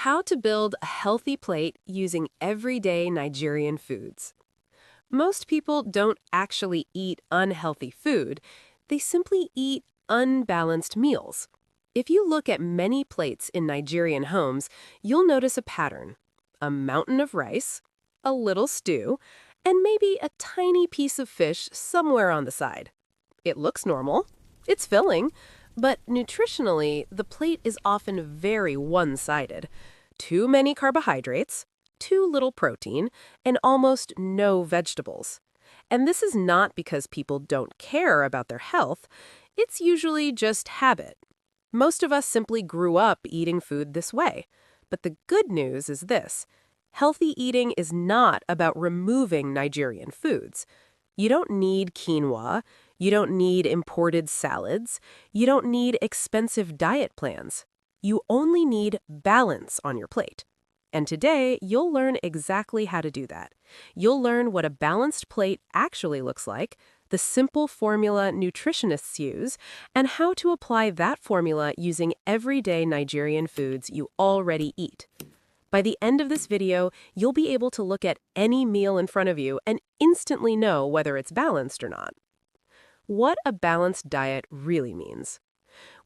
How to build a healthy plate using everyday Nigerian foods. Most people don't actually eat unhealthy food, they simply eat unbalanced meals. If you look at many plates in Nigerian homes, you'll notice a pattern: a mountain of rice, a little stew, and maybe a tiny piece of fish somewhere on the side. It looks normal, it's filling, but nutritionally, the plate is often very one-sided. Too many carbohydrates, too little protein, and almost no vegetables. And this is not because people don't care about their health, it's usually just habit. Most of us simply grew up eating food this way. But the good news is this: healthy eating is not about removing Nigerian foods. You don't need quinoa, you don't need imported salads, you don't need expensive diet plans. You only need balance on your plate. And today, you'll learn exactly how to do that. You'll learn what a balanced plate actually looks like, the simple formula nutritionists use, and how to apply that formula using everyday Nigerian foods you already eat. By the end of this video, you'll be able to look at any meal in front of you and instantly know whether it's balanced or not. What a balanced diet really means.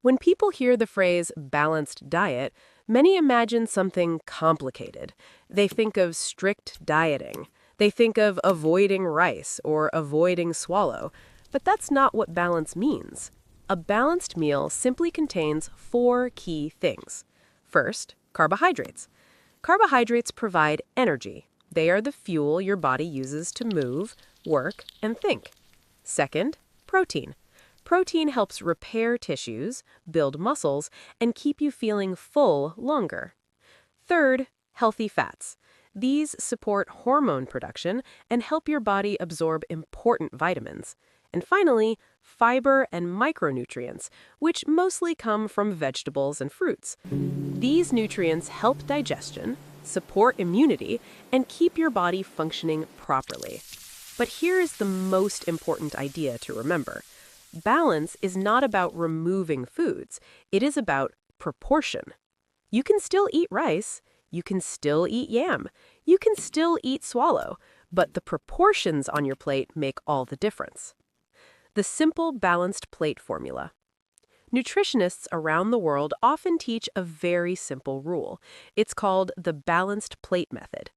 When people hear the phrase balanced diet, many imagine something complicated. They think of strict dieting. They think of avoiding rice or avoiding swallow. But that's not what balance means. A balanced meal simply contains 4 key things. First, carbohydrates. Carbohydrates provide energy. They are the fuel your body uses to move, work, and think. Second, protein. Protein helps repair tissues, build muscles, and keep you feeling full longer. Third, healthy fats. These support hormone production and help your body absorb important vitamins. And finally, fiber and micronutrients, which mostly come from vegetables and fruits. These nutrients help digestion, support immunity, and keep your body functioning properly. But here is the most important idea to remember. Balance is not about removing foods. It is about proportion. You can still eat rice. You can still eat yam. You can still eat swallow. But the proportions on your plate make all the difference. The simple balanced plate formula. Nutritionists around the world often teach a very simple rule. It's called the balanced plate method.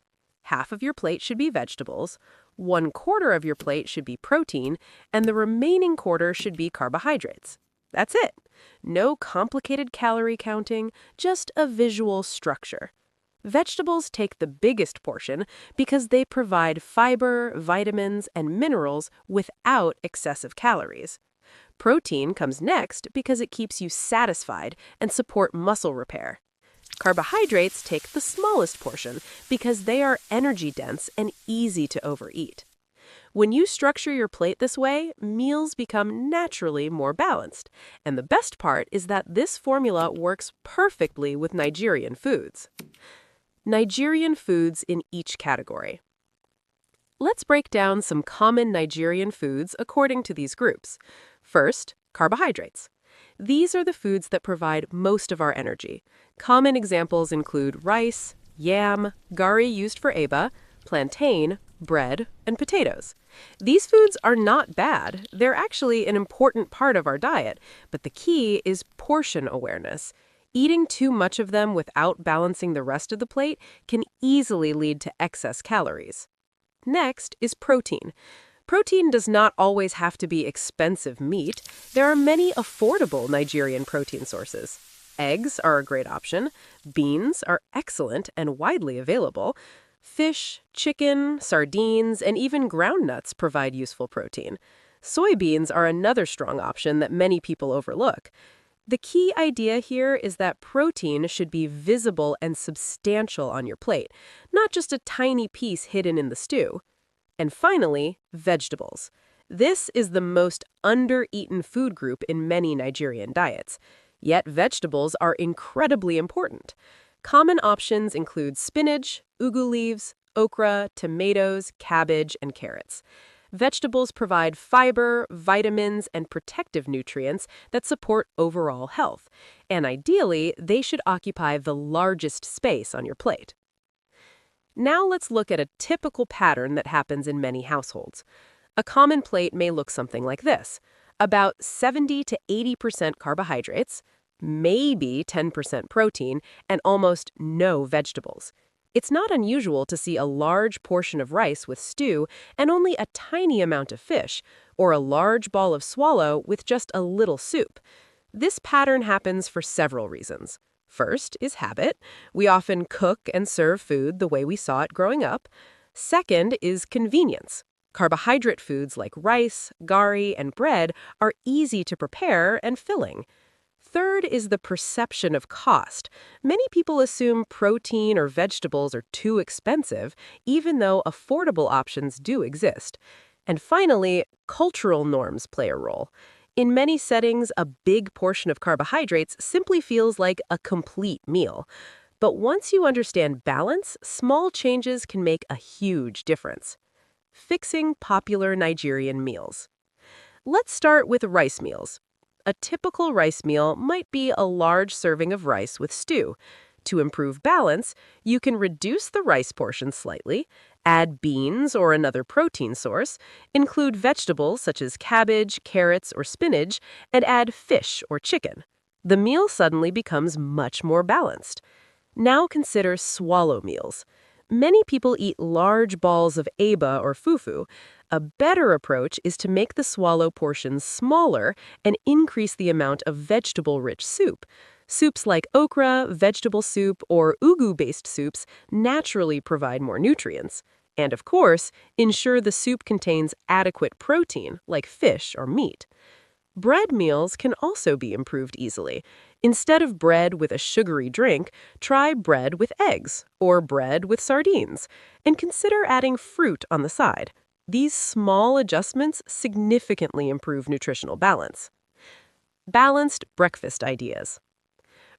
Half of your plate should be vegetables, 1/4 of your plate should be protein, and the remaining quarter should be carbohydrates. That's it. No complicated calorie counting, just a visual structure. Vegetables take the biggest portion because they provide fiber, vitamins, and minerals without excessive calories. Protein comes next because it keeps you satisfied and support muscle repair. Carbohydrates take the smallest portion because they are energy-dense and easy to overeat. When you structure your plate this way, meals become naturally more balanced. And the best part is that this formula works perfectly with Nigerian foods. Nigerian foods in each category. Let's break down some common Nigerian foods according to these groups. First, carbohydrates. These are the foods that provide most of our energy. Common examples include rice, yam, garri used for eba, plantain, bread, and potatoes. These foods are not bad. They're actually an important part of our diet, but the key is portion awareness. Eating too much of them without balancing the rest of the plate can easily lead to excess calories. Next is protein. Protein does not always have to be expensive meat. There are many affordable Nigerian protein sources. Eggs are a great option. Beans are excellent and widely available. Fish, chicken, sardines, and even ground nuts provide useful protein. Soybeans are another strong option that many people overlook. The key idea here is that protein should be visible and substantial on your plate, not just a tiny piece hidden in the stew. And finally, vegetables. This is the most under-eaten food group in many Nigerian diets. Yet vegetables are incredibly important. Common options include spinach, ugu leaves, okra, tomatoes, cabbage, and carrots. Vegetables provide fiber, vitamins, and protective nutrients that support overall health, and ideally, they should occupy the largest space on your plate. Now let's look at a typical pattern that happens in many households. A common plate may look something like this: about 70 to 80% carbohydrates, maybe 10% protein, and almost no vegetables. It's not unusual to see a large portion of rice with stew and only a tiny amount of fish, or a large ball of swallow with just a little soup. This pattern happens for several reasons. First is habit. We often cook and serve food the way we saw it growing up. Second is convenience. Carbohydrate foods like rice, garri, and bread are easy to prepare and filling. Third is the perception of cost. Many people assume protein or vegetables are too expensive, even though affordable options do exist. And finally, cultural norms play a role. In many settings, a big portion of carbohydrates simply feels like a complete meal. But once you understand balance, small changes can make a huge difference. Fixing popular Nigerian meals. Let's start with rice meals. A typical rice meal might be a large serving of rice with stew. To improve balance, you can reduce the rice portion slightly, add beans or another protein source, include vegetables such as cabbage, carrots, or spinach, and add fish or chicken. The meal suddenly becomes much more balanced. Now consider swallow meals. Many people eat large balls of eba or fufu. A better approach is to make the swallow portions smaller and increase the amount of vegetable-rich soup. Soups like okra, vegetable soup, or ugu-based soups naturally provide more nutrients. And of course, ensure the soup contains adequate protein, like fish or meat. Bread meals can also be improved easily. Instead of bread with a sugary drink, try bread with eggs or bread with sardines, and consider adding fruit on the side. These small adjustments significantly improve nutritional balance. Balanced breakfast ideas.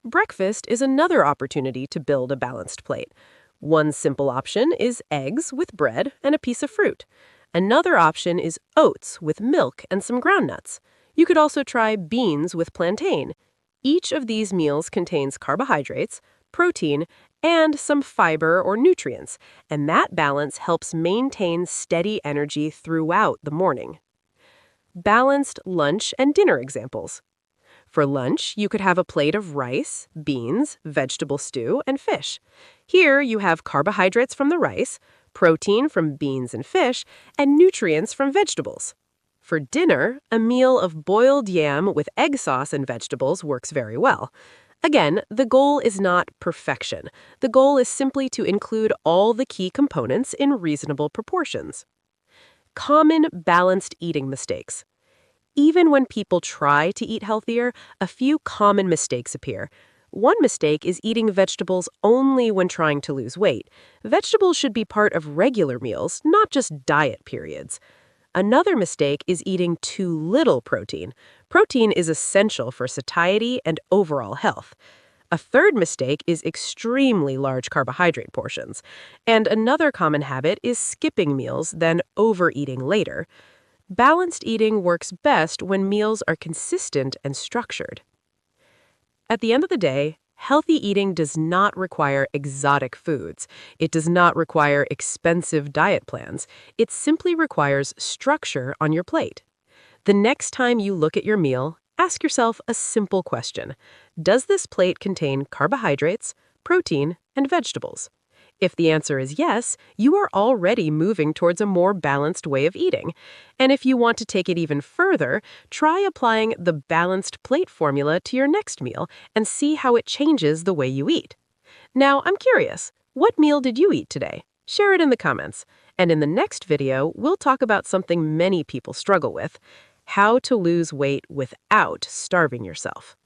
Breakfast is another opportunity to build a balanced plate. One simple option is eggs with bread and a piece of fruit. Another option is oats with milk and some groundnuts. You could also try beans with plantain. Each of these meals contains carbohydrates, protein, and some fiber or nutrients, and that balance helps maintain steady energy throughout the morning. Balanced lunch and dinner examples. For lunch, you could have a plate of rice, beans, vegetable stew, and fish. Here you have carbohydrates from the rice, protein from beans and fish, and nutrients from vegetables. For dinner, a meal of boiled yam with egg sauce and vegetables works very well. Again, the goal is not perfection. The goal is simply to include all the key components in reasonable proportions. Common balanced eating mistakes. Even when people try to eat healthier, a few common mistakes appear. One mistake is eating vegetables only when trying to lose weight. Vegetables should be part of regular meals, not just diet periods. Another mistake is eating too little protein. Protein is essential for satiety and overall health. A third mistake is extremely large carbohydrate portions. And another common habit is skipping meals, then overeating later. Balanced eating works best when meals are consistent and structured. At the end of the day, healthy eating does not require exotic foods. It does not require expensive diet plans. It simply requires structure on your plate. The next time you look at your meal, ask yourself a simple question. Does this plate contain carbohydrates, protein, and vegetables? If the answer is yes, you are already moving towards a more balanced way of eating. And if you want to take it even further, try applying the balanced plate formula to your next meal and see how it changes the way you eat. Now, I'm curious, what meal did you eat today? Share it in the comments. And in the next video, we'll talk about something many people struggle with: how to lose weight without starving yourself.